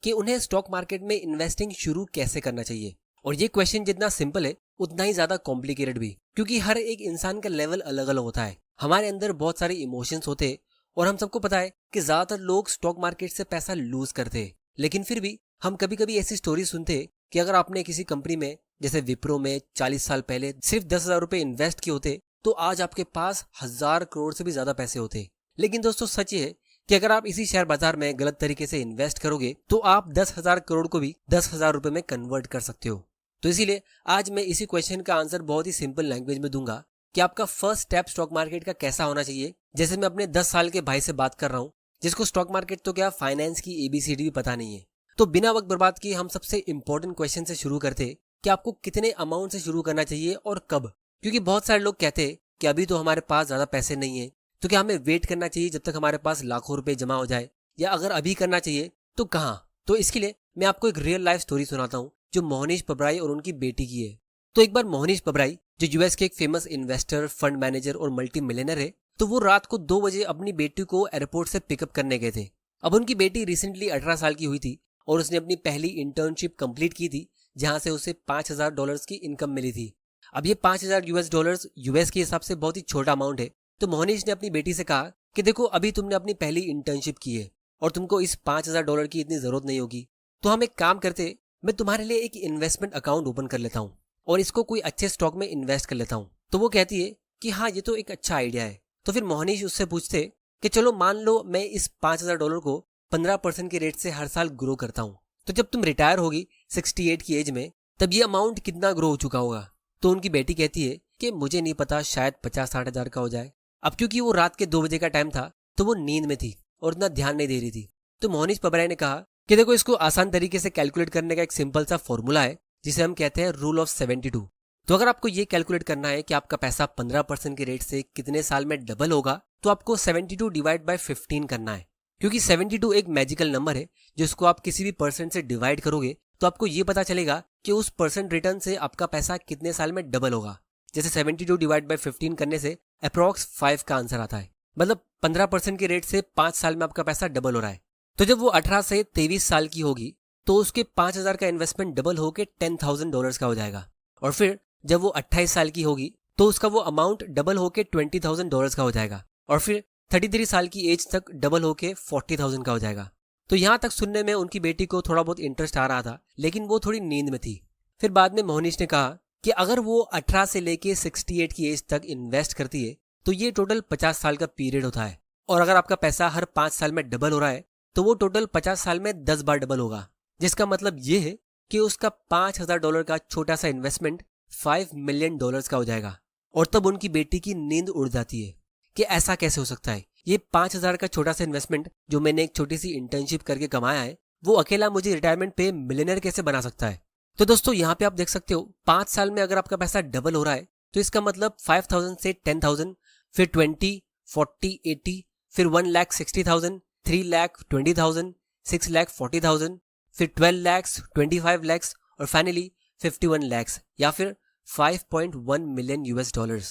कि उन्हें stock market में इन्वेस्टिंग शुरू कैसे करना चाहिए। और ये क्वेश्चन जितना सिंपल है उतना ही ज्यादा कॉम्प्लिकेटेड भी, क्योंकि हर एक इंसान का लेवल अलग अलग होता है। हमारे अंदर बहुत सारे इमोशंस होते हैं और हम सबको पता है कि ज्यादातर लोग स्टॉक मार्केट से पैसा लूज करते हैं। लेकिन फिर भी हम कभी कभी ऐसी स्टोरी सुनते हैं कि अगर आपने किसी कंपनी में जैसे विप्रो में 40 साल पहले सिर्फ 10,000 रुपए इन्वेस्ट किए होते तो आज आपके पास 1,000 करोड़ से भी ज्यादा पैसे होते। लेकिन दोस्तों सच ये है कि अगर आप इसी शेयर बाजार में गलत तरीके से इन्वेस्ट करोगे तो आप 10,000 करोड़ को भी 10,000 रुपए में कन्वर्ट कर सकते हो। तो इसीलिए आज मैं इसी क्वेश्चन का आंसर बहुत ही सिंपल लैंग्वेज में दूंगा कि आपका फर्स्ट स्टेप स्टॉक मार्केट का कैसा होना चाहिए। जैसे मैं अपने 10 साल के भाई से बात कर रहा हूँ जिसको स्टॉक मार्केट तो क्या फाइनेंस की ABCD भी पता नहीं है। तो बिना वक्त बर्बाद किए हम सबसे इंपॉर्टेंट क्वेश्चन से शुरू करते कि आपको कितने अमाउंट से शुरू करना चाहिए और कब। क्योंकि बहुत सारे लोग कहते हैं कि अभी तो हमारे पास ज्यादा पैसे नहीं है, तो क्या हमें वेट करना चाहिए जब तक हमारे पास लाखों रुपए जमा हो जाए, या अगर अभी करना चाहिए तो कहाँ। तो इसके लिए मैं आपको एक रियल लाइफ स्टोरी सुनाता हूँ जो मोहनीश पबराई और उनकी बेटी की है। तो एक बार मोहनीश पबराई जो यूएस के एक फेमस इन्वेस्टर, फंड मैनेजर और मल्टी मिलियनर है, तो वो रात को 2 बजे अपनी बेटी को एयरपोर्ट से पिकअप करने गए थे। अब उनकी बेटी रिसेंटली 18 साल की हुई थी और उसने अपनी पहली इंटर्नशिप कंप्लीट की थी जहां से उसे $5,000 की इनकम मिली थी। अब ये $5,000 यूएस के हिसाब से बहुत ही छोटा अमाउंट है। तो मोहनीश ने अपनी बेटी से कहा कि देखो अभी तुमने अपनी पहली इंटर्नशिप की है और तुमको इस $5,000 की इतनी जरूरत नहीं होगी, तो हम एक काम करते, मैं तुम्हारे लिए एक इन्वेस्टमेंट अकाउंट ओपन कर लेता हूँ और इसको कोई अच्छे स्टॉक में इन्वेस्ट कर लेता हूँ। तो वो कहती है कि हाँ ये तो एक अच्छा आइडिया है। तो फिर मोहनीश उससे पूछते कि चलो मान लो मैं इस $5,000 को 15% के रेट से हर साल ग्रो करता हूँ, तो जब तुम रिटायर होगी 68 की एज में, तब ये अमाउंट कितना ग्रो हो चुका होगा। तो उनकी बेटी कहती है कि मुझे नहीं पता, शायद 50-60 हजार का हो जाए। अब क्योंकि वो रात के 2 बजे का टाइम था तो वो नींद में थी और इतना ध्यान नहीं दे रही थी। तो मोहनीश पबराई ने कहा कि देखो इसको आसान तरीके से कैलकुलेट करने का एक सिंपल सा फॉर्मूला है जिसे हम कहते हैं रूल ऑफ 72। तो अगर आपको ये कैलकुलेट करना है कि आपका पैसा 15% के रेट से कितने साल में डबल होगा, तो आपको 72 डिवाइड बाय 15 करना है। क्योंकि 72 एक मैजिकल नंबर है जिसको आप किसी भी परसेंट से डिवाइड करोगे तो आपको ये पता चलेगा कि उस परसेंट रिटर्न से आपका पैसा कितने साल में डबल होगा। जैसे 72 डिवाइड बाय 15 करने से अप्रॉक्स 5 का आंसर आता है, मतलब 15% के रेट से 5 साल में आपका पैसा डबल हो रहा है। तो जब वो 18 से 23 साल की होगी तो उसके 5,000 का इन्वेस्टमेंट डबल होके $10,000 का हो जाएगा। और फिर जब वो 28 साल की होगी तो उसका वो अमाउंट डबल होके $20,000 का हो जाएगा। और फिर 33 साल की एज तक डबल होके 40,000 का हो जाएगा। तो यहाँ तक सुनने में उनकी बेटी को थोड़ा बहुत इंटरेस्ट आ रहा था, लेकिन वो थोड़ी नींद में थी। फिर बाद में मोहनीश ने कहा कि अगर वो 18 से लेके 68 की एज तक इन्वेस्ट करती है तो ये टोटल 50 साल का पीरियड होता है। और अगर आपका पैसा हर 5 साल में डबल हो रहा है तो वो टोटल 50 साल में 10 बार डबल होगा, जिसका मतलब ये है कि उसका $5,000 का छोटा सा इन्वेस्टमेंट $5 मिलियन का हो जाएगा। और तब उनकी बेटी की नींद उड़ जाती है कि ऐसा कैसे हो सकता है, ये 5,000 का छोटा सा इन्वेस्टमेंट जो मैंने एक छोटी सी इंटर्नशिप करके कमाया है वो अकेला मुझे रिटायरमेंट पे मिलियनर कैसे बना सकता है। तो दोस्तों यहाँ पे आप देख सकते हो 5 साल में अगर आपका पैसा डबल हो रहा है तो इसका मतलब 5,000 से 10,000, फिर 20, 40, 80, फिर 1,60,000, 3,20,000, 6,40,000, फिर 12 लाख, 25 लाख और फाइनली 51 लाख या फिर $5.1 मिलियन।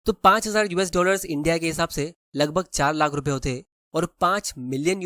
तो $5,000 इंडिया के हिसाब से लगभग 4 लाख रुपए होते हैं और $5 मिलियन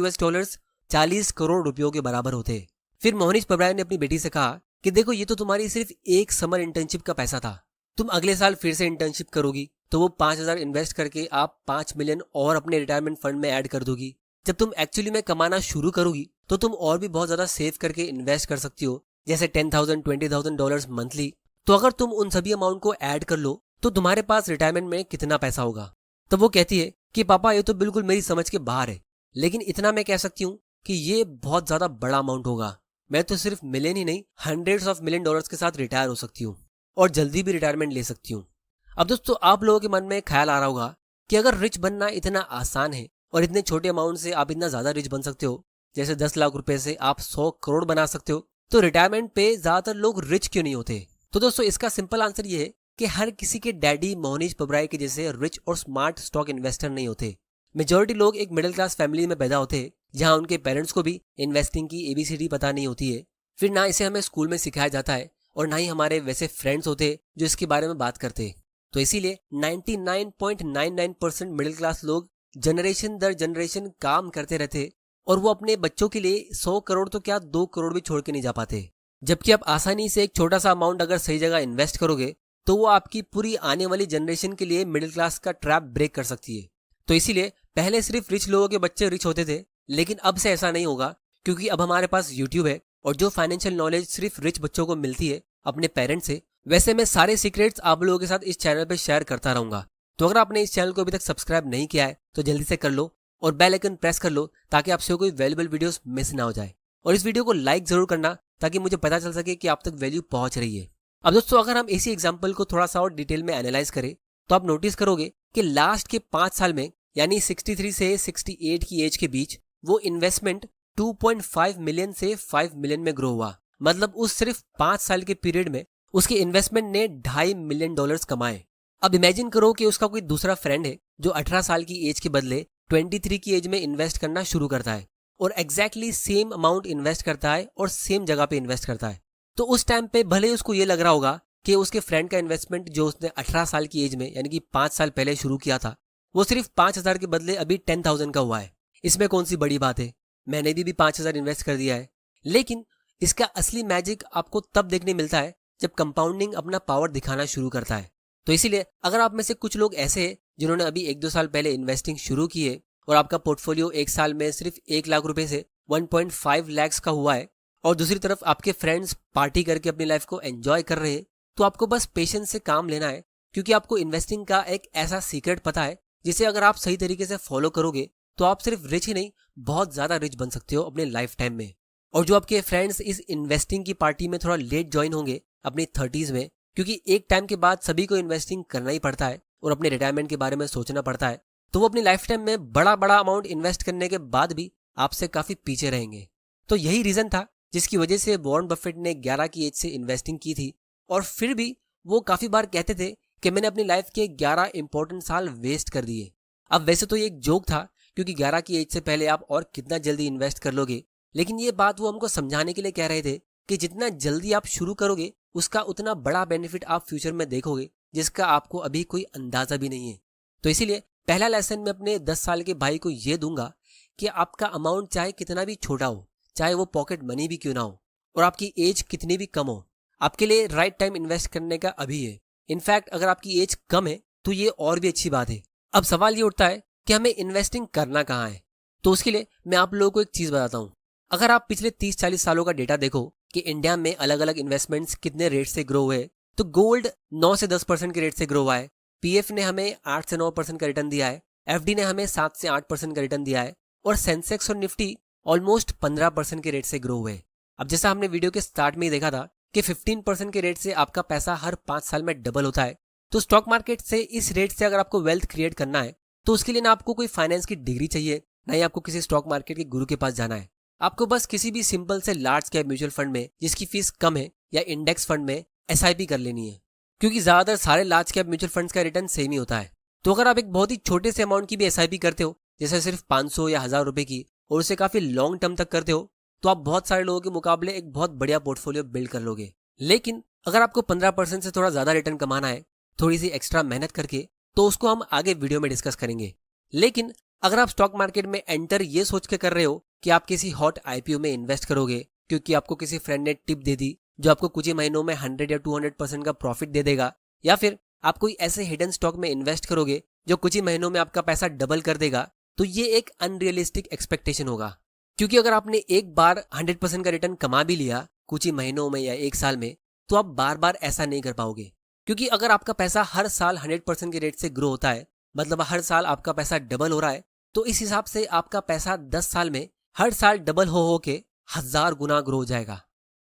40 करोड़ रुपयों के बराबर होते हैं। फिर मोहनीश पबराई ने अपनी बेटी से कहा कि देखो ये तो तुम्हारी सिर्फ एक समर इंटर्नशिप का पैसा था, तुम अगले साल फिर से इंटर्नशिप करोगी तो वो 5,000 इन्वेस्ट करके आप 5 मिलियन और अपने रिटायरमेंट फंड में ऐड कर दोगी। जब तुम एक्चुअली में कमाना शुरू करोगी तो तुम और भी बहुत ज्यादा सेव करके इन्वेस्ट कर सकती हो, जैसे $10,000, $20,000 मंथली। तो अगर तुम उन सभी अमाउंट को ऐड कर लो तो तुम्हारे पास रिटायरमेंट में कितना पैसा होगा। तो वो कहती है कि पापा ये तो बिल्कुल मेरी समझ के बाहर है, लेकिन इतना मैं कह सकती हूँ कि ये बहुत ज्यादा बड़ा अमाउंट होगा। मैं तो सिर्फ मिलियन ही नहीं $100 ऑफ मिलियन के साथ रिटायर हो सकती हूँ और जल्दी भी रिटायरमेंट ले सकती हूँ। अब दोस्तों आप लोगों के मन में ख्याल आ रहा होगा कि अगर रिच बनना इतना आसान है और इतने छोटे अमाउंट से आप इतना ज्यादा रिच बन सकते हो, जैसे 10 लाख रुपए से आप 100 करोड़ बना सकते हो, तो रिटायरमेंट पे ज्यादातर लोग रिच क्यों नहीं होते। तो दोस्तों इसका सिंपल आंसर ये है कि हर किसी के डैडी मोहनीश पबराई के जैसे रिच और स्मार्ट स्टॉक इन्वेस्टर नहीं होते। मेजोरिटी लोग एक मिडिल क्लास फैमिली में पैदा होते हैं जहां उनके पेरेंट्स को भी इन्वेस्टिंग की ABCD पता नहीं होती है। फिर ना इसे हमें स्कूल में सिखाया जाता है और ना ही हमारे वैसे फ्रेंड्स होते जो इसके बारे में बात करते। तो इसीलिए 99.99% मिडिल क्लास लोग जनरेशन दर जनरेशन काम करते रहते और वो अपने बच्चों के लिए 100 करोड़ तो क्या 2 करोड़ भी छोड़ के नहीं जा पाते। जबकि आप आसानी से एक छोटा सा अमाउंट अगर सही जगह इन्वेस्ट करोगे तो वो आपकी पूरी आने वाली जनरेशन के लिए मिडिल क्लास का ट्रैप ब्रेक कर सकती है। तो इसीलिए पहले सिर्फ रिच लोगों के बच्चे रिच होते थे, लेकिन अब से ऐसा नहीं होगा, क्योंकि अब हमारे पास यूट्यूब है और जो फाइनेंशियल नॉलेज सिर्फ रिच बच्चों को मिलती है अपने पेरेंट्स से, वैसे मैं सारे सीक्रेट्स आप लोगों के साथ इस चैनल पे शेयर करता रहूंगा। तो अगर आपने इस चैनल को अभी तक सब्सक्राइब नहीं किया है तो जल्दी से कर लो और बेल आइकन प्रेस कर लो ताकि आपसे कोई वैल्यूएबल वीडियोस मिस ना हो जाए। और इस वीडियो को लाइक जरूर करना ताकि मुझे पता चल सके कि आप तक वैल्यू पहुंच रही है। अब दोस्तों, अगर हम इसी एग्जांपल को थोड़ा सा और डिटेल में एनालाइज करें तो आप नोटिस करोगे कि लास्ट के 5 साल में यानी 63 से 68 की एज के बीच वो इन्वेस्टमेंट 2.5 मिलियन से 5 मिलियन में ग्रो हुआ। मतलब उस सिर्फ 5 साल के पीरियड में उसके इन्वेस्टमेंट ने $2.5 मिलियन कमाए। अब इमेजिन करो कि उसका कोई दूसरा फ्रेंड है जो 18 साल की एज के बदले 23 की एज में इन्वेस्ट करना शुरू करता है और एग्जैक्टली सेम अमाउंट इन्वेस्ट करता है और सेम जगह पे इन्वेस्ट करता है। तो उस टाइम पे भले ही उसको ये लग रहा होगा कि उसके फ्रेंड का इन्वेस्टमेंट जो उसने 18 साल की एज में यानी कि 5 साल पहले शुरू किया था वो सिर्फ 5,000 के बदले अभी 10,000 का हुआ है। इसमें कौन सी बड़ी बात है, मैंने भी 5,000 इन्वेस्ट कर दिया है। लेकिन इसका असली मैजिक आपको तब देखने मिलता है जब कंपाउंडिंग अपना पावर दिखाना शुरू करता है। तो इसीलिए अगर आप में से कुछ लोग ऐसे हैं जिन्होंने अभी 1-2 साल पहले इन्वेस्टिंग शुरू की है और आपका पोर्टफोलियो एक साल में सिर्फ 1 लाख रुपए से 1.5 लाख का हुआ है और दूसरी तरफ आपके फ्रेंड्स पार्टी करके अपनी लाइफ को एंजॉय कर रहे हैं, तो आपको बस पेशेंस से काम लेना है, क्योंकि आपको इन्वेस्टिंग का एक ऐसा सीक्रेट पता है जिसे अगर आप सही तरीके से फॉलो करोगे तो आप सिर्फ रिच ही नहीं बहुत ज्यादा रिच बन सकते हो अपने लाइफ टाइम में। और जो आपके फ्रेंड्स इस इन्वेस्टिंग की पार्टी में थोड़ा लेट ज्वाइन होंगे अपनी 30s में, क्योंकि एक टाइम के बाद सभी को इन्वेस्टिंग करना ही पड़ता है और अपने रिटायरमेंट के बारे में सोचना पड़ता है, तो वो अपनी लाइफ टाइम में बड़ा बड़ा अमाउंट इन्वेस्ट करने के बाद भी आपसे काफी पीछे रहेंगे। तो यही रीजन था जिसकी वजह से वॉरेन बफेट ने 11 की एज से इन्वेस्टिंग की थी और फिर भी वो काफी बार कहते थे कि मैंने अपनी लाइफ के 11 इंपॉर्टेंट साल वेस्ट कर दिए। अब वैसे तो ये एक जोक था, क्योंकि 11 की एज से पहले आप और कितना जल्दी इन्वेस्ट कर लोगे, लेकिन ये बात वो हमको समझाने के लिए कह रहे थे कि जितना जल्दी आप शुरू करोगे उसका उतना बड़ा बेनिफिट आप फ्यूचर में देखोगे जिसका आपको अभी कोई अंदाजा भी नहीं है। तो इसीलिए पहला लेसन मैं अपने 10 साल के भाई को ये दूंगा कि आपका अमाउंट चाहे कितना भी छोटा हो, चाहे वो पॉकेट मनी भी क्यों ना हो और आपकी एज कितनी भी कम हो, आपके लिए राइट टाइम इन्वेस्ट करने का अभी है। इनफैक्ट अगर आपकी एज कम है तो ये और भी अच्छी बात है। अब सवाल ये उठता है कि हमें इन्वेस्टिंग करना कहाँ है। तो उसके लिए मैं आप लोगों को एक चीज बताता हूँ। अगर आप पिछले 30-40 सालों का डेटा देखो कि इंडिया में अलग अलग इन्वेस्टमेंट्स कितने रेट से ग्रो हुए, तो गोल्ड 9 से 10% के रेट से ग्रो हुआ है, पीएफ ने हमें 8 से 9% का रिटर्न दिया है, एफडी ने हमें 7 से 8% का रिटर्न दिया है और सेंसेक्स और निफ्टी ऑलमोस्ट 15% के रेट से ग्रो हुए। अब जैसा हमने वीडियो के स्टार्ट में ही देखा था कि 15% के रेट से आपका पैसा हर 5 साल में डबल होता है, तो स्टॉक मार्केट से इस रेट से अगर आपको वेल्थ क्रिएट करना है तो उसके लिए ना आपको कोई फाइनेंस की डिग्री चाहिए, ना ही आपको किसी स्टॉक मार्केट के गुरु के पास जाना है। आपको बस किसी भी सिंपल से लार्ज कैप म्यूचुअल फंड में जिसकी फीस कम है या इंडेक्स फंड में एसआईपी कर लेनी है, क्योंकि ज्यादातर सारे लार्ज कैप म्यूचुअल फंड्स का रिटर्न सेम ही होता है। तो अगर आप एक बहुत ही छोटे से अमाउंट की भी एसआईपी करते हो, जैसे सिर्फ 500 या 1000 रुपए की, और उसे काफी लॉन्ग टर्म तक करते हो, तो आप बहुत सारे लोगों के मुकाबले एक बहुत बढ़िया पोर्टफोलियो बिल्ड कर लोगे। लेकिन अगर आपको 15% से थोड़ा ज्यादा रिटर्न कमाना है थोड़ी सी एक्स्ट्रा मेहनत करके, तो उसको हम आगे वीडियो में डिस्कस करेंगे। लेकिन अगर आप स्टॉक मार्केट में एंटर ये सोच के कर रहे हो कि आप किसी हॉट आईपीओ में इन्वेस्ट करोगे क्योंकि आपको किसी फ्रेंड ने टिप दे दी जो आपको कुछ ही महीनों में 100 या 200% का प्रॉफिट दे देगा, या फिर आप कोई ऐसे हिडन स्टॉक में इन्वेस्ट करोगे जो कुछ ही महीनों में आपका पैसा डबल कर देगा, तो ये एक अनरियलिस्टिक एक्सपेक्टेशन होगा। क्योंकि अगर आपने एक बार 100% का रिटर्न कमा भी लिया कुछ ही महीनों में या एक साल में, तो आप बार बार ऐसा नहीं कर पाओगे। क्योंकि अगर आपका पैसा हर साल 100% के रेट से ग्रो होता है, मतलब हर साल आपका पैसा डबल हो रहा है, तो इस हिसाब से आपका पैसा 10 साल में हर साल डबल हो के 1000 गुना ग्रो हो जाएगा।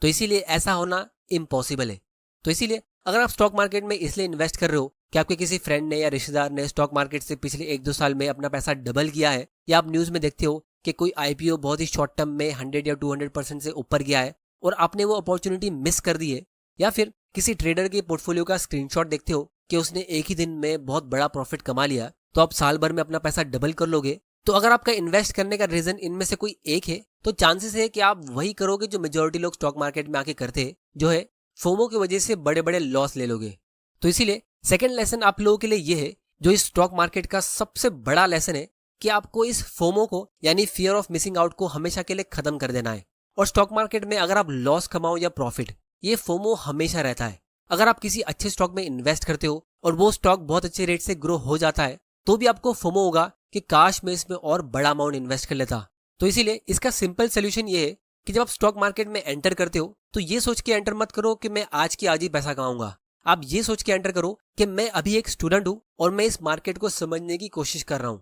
तो इसीलिए ऐसा होना इम्पॉसिबल है। तो इसीलिए अगर आप स्टॉक मार्केट में इसलिए इन्वेस्ट कर रहे हो कि आपके किसी फ्रेंड ने या रिश्तेदार ने स्टॉक मार्केट से पिछले 1-2 साल में अपना पैसा डबल किया है, या आप न्यूज में देखते हो कि कोई आईपीओ बहुत ही शॉर्ट टर्म में 100 या 200% से ऊपर गया है और आपने वो अपॉर्चुनिटी मिस कर दी है, या फिर किसी ट्रेडर के पोर्टफोलियो का स्क्रीनशॉट देखते हो कि उसने एक ही दिन में बहुत बड़ा प्रॉफिट कमा लिया, तो आप साल भर में अपना पैसा डबल कर लोगे। तो अगर आपका इन्वेस्ट करने का रीजन इनमें से कोई एक है, तो चांसेस है कि आप वही करोगे जो मेजोरिटी लोग स्टॉक मार्केट में आके करते हैं, जो है फोमो की वजह से बड़े बड़े लॉस ले लोगे। तो इसीलिए सेकंड लेसन आप लोगों के लिए ये है, जो इस स्टॉक मार्केट का सबसे बड़ा लेसन है, कि आपको इस फोमो को यानी फियर ऑफ मिसिंग आउट को हमेशा के लिए खत्म कर देना है। और स्टॉक मार्केट में अगर आप लॉस कमाओ या प्रॉफिट, ये फोमो हमेशा रहता है। अगर आप किसी अच्छे स्टॉक में इन्वेस्ट करते हो और वो स्टॉक बहुत अच्छे रेट से ग्रो हो जाता है, तो भी आपको फोमो होगा कि काश मैं इसमें और बड़ा अमाउंट इन्वेस्ट कर लेता। तो इसीलिए इसका सिंपल सोल्यूशन ये है कि जब आप स्टॉक मार्केट में एंटर करते हो तो ये सोच के एंटर मत करो कि मैं आज की आज ही पैसा कमाऊंगा। आप ये सोच के एंटर करो कि मैं अभी एक स्टूडेंट हूं और मैं इस मार्केट को समझने की कोशिश कर रहा हूं।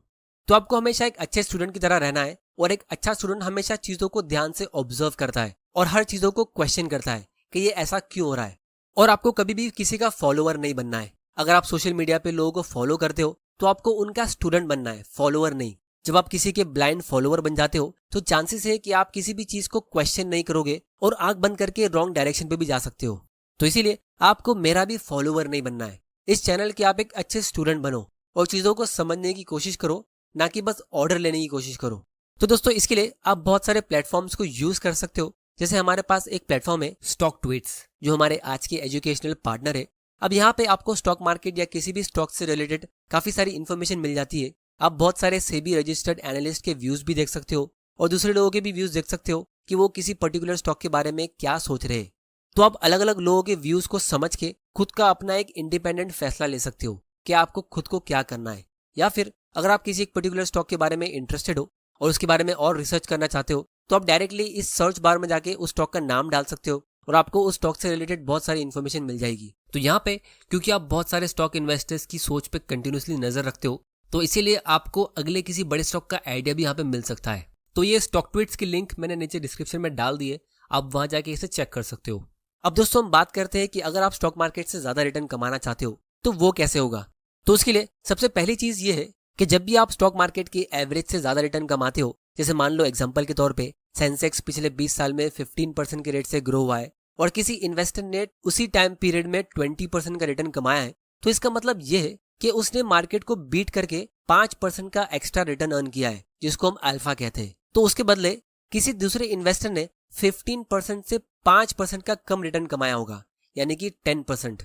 तो आपको हमेशा एक अच्छे स्टूडेंट की तरह रहना है, और एक अच्छा स्टूडेंट हमेशा चीजों को ध्यान से ऑब्जर्व करता है और हर चीजों को क्वेश्चन करता है कि ये ऐसा क्यों हो रहा है। और आपको कभी भी किसी का फॉलोअर नहीं बनना है। अगर आप सोशल मीडिया पे लोगों को फॉलो करते हो तो आपको उनका स्टूडेंट बनना है, फॉलोअर नहीं। जब आप किसी के ब्लाइंड फॉलोअर बन जाते हो तो चांसेस है कि आप किसी भी चीज को क्वेश्चन नहीं करोगे और आंख बंद करके रॉन्ग डायरेक्शन पे भी जा सकते हो। तो इसीलिए आपको मेरा भी फॉलोअर नहीं बनना है। इस चैनल के आप एक अच्छे स्टूडेंट बनो और चीजों को समझने की कोशिश करो, ना कि बस ऑर्डर लेने की कोशिश करो। तो दोस्तों, इसके लिए आप बहुत सारे प्लेटफॉर्म्स को यूज कर सकते हो। जैसे हमारे पास एक प्लेटफॉर्म है स्टॉक ट्वीट्स, जो हमारे आज के एजुकेशनल पार्टनर है। अब यहाँ पे आपको स्टॉक मार्केट या किसी भी स्टॉक से रिलेटेड काफी सारी इन्फॉर्मेशन मिल जाती है। आप बहुत सारे सेबी रजिस्टर्ड एनालिस्ट के व्यूज भी देख सकते हो और दूसरे लोगों के भी व्यूज देख सकते हो कि वो किसी पर्टिकुलर स्टॉक के बारे में क्या सोच रहे हैं। तो आप अलग अलग लोगों के व्यूज को समझ के खुद का अपना एक इंडिपेंडेंट फैसला ले सकते हो कि आपको खुद को क्या करना है। या फिर अगर आप किसी एक पर्टिकुलर स्टॉक के बारे में इंटरेस्टेड हो और उसके बारे में और रिसर्च करना चाहते हो, तो आप डायरेक्टली इस सर्च बार में जाके उस स्टॉक का नाम डाल सकते हो और आपको उस स्टॉक से रिलेटेड बहुत सारी इन्फॉर्मेशन मिल जाएगी। तो यहाँ पे क्योंकि आप बहुत सारे स्टॉक इन्वेस्टर्स की सोच पे कंटिन्यूसली नजर रखते हो, तो इसीलिए आपको अगले किसी बड़े स्टॉक का आइडिया भी यहाँ पे मिल सकता है। तो ये स्टॉक ट्वीट्स की लिंक मैंने नीचे डिस्क्रिप्शन में डाल दी है, आप वहां जाके इसे चेक कर सकते हो। अब दोस्तों, हम बात करते हैं कि अगर आप स्टॉक मार्केट से ज्यादा रिटर्न कमाना चाहते हो तो वो कैसे होगा। तो उसके लिए सबसे पहली चीज ये है कि जब भी आप स्टॉक मार्केट की एवरेज से ज्यादा रिटर्न कमाते हो, जैसे मान लो एग्जांपल के तौर पे सेंसेक्स पिछले 20 साल में 15% के रेट से ग्रो हुआ है और किसी इन्वेस्टर ने उसी टाइम पीरियड में 20% का रिटर्न कमाया है, तो इसका मतलब ये है कि उसने मार्केट को बीट करके 5% का एक्स्ट्रा रिटर्न अर्न किया है, जिसको हम अल्फा कहते हैं। तो उसके बदले किसी दूसरे इन्वेस्टर ने 15% से 5% का कम रिटर्न कमाया होगा, यानी कि 10%।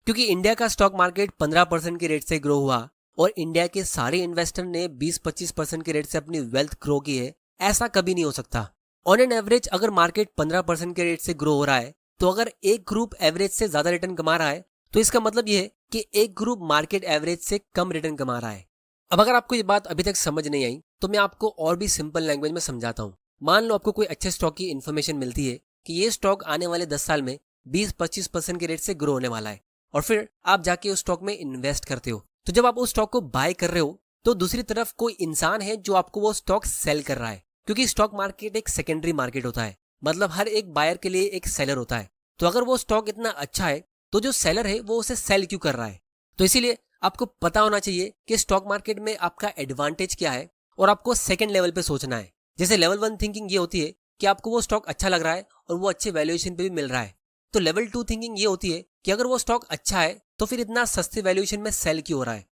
क्योंकि इंडिया का स्टॉक मार्केट 15% के रेट से ग्रो हुआ और इंडिया के सारे इन्वेस्टर ने 20-25% के रेट से अपनी वेल्थ ग्रो की है, ऐसा कभी नहीं हो सकता। ऑन एन एवरेज अगर मार्केट 15% के रेट से ग्रो हो रहा है, तो अगर एक ग्रुप एवरेज से ज्यादा रिटर्न कमा रहा है, तो इसका मतलब यह है कि एक ग्रुप मार्केट एवरेज से कम रिटर्न कमा रहा है। अब अगर आपको ये बात अभी तक समझ नहीं आई, तो मैं आपको और भी सिंपल लैंग्वेज में समझाता हूँ। मान लो आपको कोई अच्छे स्टॉक की इन्फॉर्मेशन मिलती है कि ये स्टॉक आने वाले 10 साल में 20-25% के रेट से ग्रो होने वाला है, और फिर आप जाके उस स्टॉक में इन्वेस्ट करते हो। तो जब आप उस स्टॉक को बाय कर रहे हो, तो दूसरी तरफ कोई इंसान है जो आपको वो स्टॉक सेल कर रहा है। क्योंकि स्टॉक मार्केट एक सेकेंडरी मार्केट होता है, मतलब हर एक बायर के लिए एक सेलर होता है। तो अगर वो स्टॉक इतना अच्छा है, तो जो सेलर है वो उसे सेल क्यों कर रहा है। तो इसीलिए आपको पता होना चाहिए कि स्टॉक मार्केट में आपका एडवांटेज क्या है, और आपको सेकंड लेवल पे सोचना है। जैसे लेवल 1 थिंकिंग ये होती है कि आपको वो स्टॉक अच्छा लग रहा है और वो अच्छे वैल्यूएशन पे भी मिल रहा है। तो लेवल 2 थिंकिंग ये होती है कि अगर वो स्टॉक अच्छा है तो फिर इतना सस्ते वैल्यूएशन में सेल क्यों हो रहा है,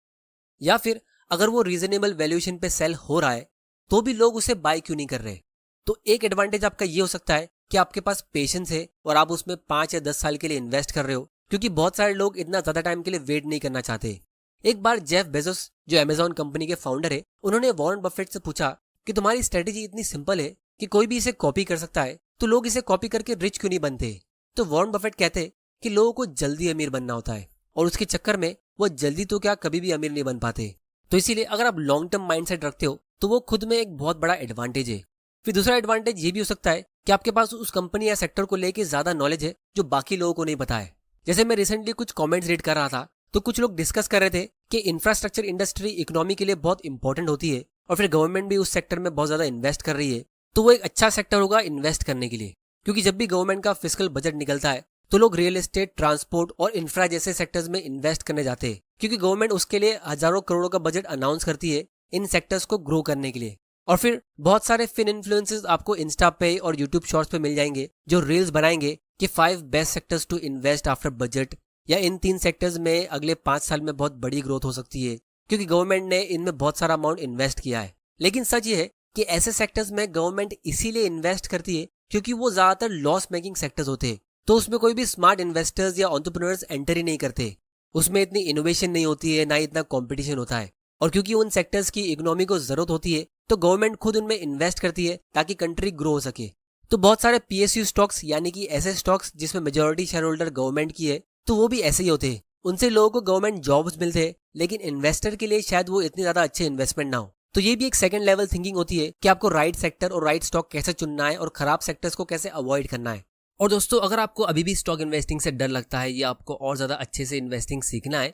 या फिर अगर वो रीजनेबल वैल्यूएशन पे सेल हो रहा है तो भी लोग उसे बाय क्यों नहीं कर रहे। तो एक एडवांटेज आपका ये हो सकता है कि आपके पास पेशेंस है और आप उसमें 5 या 10 साल के लिए इन्वेस्ट कर रहे हो, क्योंकि बहुत सारे लोग इतना ज्यादा टाइम के लिए वेट नहीं करना चाहते। एक बार जेफ बेजोस, जो अमेजॉन कंपनी के फाउंडर है, उन्होंने वॉरेन बफेट से पूछा कि तुम्हारी स्ट्रेटेजी इतनी सिंपल है कि कोई भी इसे कॉपी कर सकता है, तो लोग इसे कॉपी करके रिच क्यों नहीं बनते। तो वॉरेन बफेट कहते कि लोगों को जल्दी अमीर बनना होता है और उसके चक्कर में वो जल्दी तो क्या कभी भी अमीर नहीं बन पाते। तो इसीलिए अगर आप लॉन्ग टर्म माइंडसेट रखते हो तो वो खुद में एक बहुत बड़ा एडवांटेज है। फिर दूसरा एडवांटेज ये भी हो सकता है कि आपके पास उस कंपनी या सेक्टर को लेके ज्यादा नॉलेज है जो बाकी लोगों को नहीं पता है। जैसे मैं रिसेंटली कुछ कमेंट्स रीड कर रहा था, तो कुछ लोग डिस्कस कर रहे थे कि इंफ्रास्ट्रक्चर इंडस्ट्री इकोनॉमी के लिए बहुत इंपॉर्टेंट होती है और फिर गवर्नमेंट भी उस सेक्टर में बहुत ज्यादा इन्वेस्ट कर रही है, तो वो एक अच्छा सेक्टर होगा इन्वेस्ट करने के लिए। क्योंकि जब भी गवर्नमेंट का फिस्कल बजट निकलता है तो लोग रियल एस्टेट, ट्रांसपोर्ट और इंफ्रा जैसे सेक्टर्स में इन्वेस्ट करने जाते हैं, क्योंकि गवर्नमेंट उसके लिए हजारों करोड़ों का बजट अनाउंस करती है इन सेक्टर्स को ग्रो करने के लिए। और फिर बहुत सारे फिन इन्फ्लुएंसर्स आपको इंस्टा पे और यूट्यूब शॉर्ट्स पे मिल जाएंगे जो रील्स बनाएंगे कि 5 best sectors to invest after budget, या इन 3 सेक्टर्स में अगले 5 साल में बहुत बड़ी ग्रोथ हो सकती है क्योंकि गवर्नमेंट ने इनमें बहुत सारा अमाउंट इन्वेस्ट किया है। लेकिन सच ये है कि ऐसे सेक्टर्स में गवर्नमेंट इसीलिए इन्वेस्ट करती है क्योंकि वो ज्यादातर लॉस मेकिंग सेक्टर्स होते हैं, तो उसमें कोई भी स्मार्ट इन्वेस्टर्स या एंटरप्रेन्योर्स एंटर ही नहीं करते। उसमें इतनी इनोवेशन नहीं होती है, ना इतना कंपटीशन होता है। और क्योंकि उन सेक्टर्स की इकोनॉमी को जरूरत होती है तो गवर्नमेंट खुद उनमें इन्वेस्ट करती है ताकि कंट्री ग्रो हो सके। तो बहुत सारे PSU स्टॉक्स यानी कि ऐसे स्टॉक्स जिसमें मेजोरिटी शेयर होल्डर गवर्नमेंट की है, तो वो भी ऐसे ही होते हैं। उनसे लोगों को गवर्नमेंट जॉब्स मिलते हैं, लेकिन इन्वेस्टर के लिए शायद वो इतनी ज्यादा अच्छे इन्वेस्टमेंट ना हो। तो ये भी एक सेकंड लेवल थिंकिंग होती है कि आपको राइट सेक्टर और राइट स्टॉक कैसे चुनना है और खराब सेक्टर्स को कैसे अवॉइड करना है। और दोस्तों, अगर आपको अभी भी स्टॉक इन्वेस्टिंग से डर लगता है या आपको और ज्यादा अच्छे से इन्वेस्टिंग सीखना है,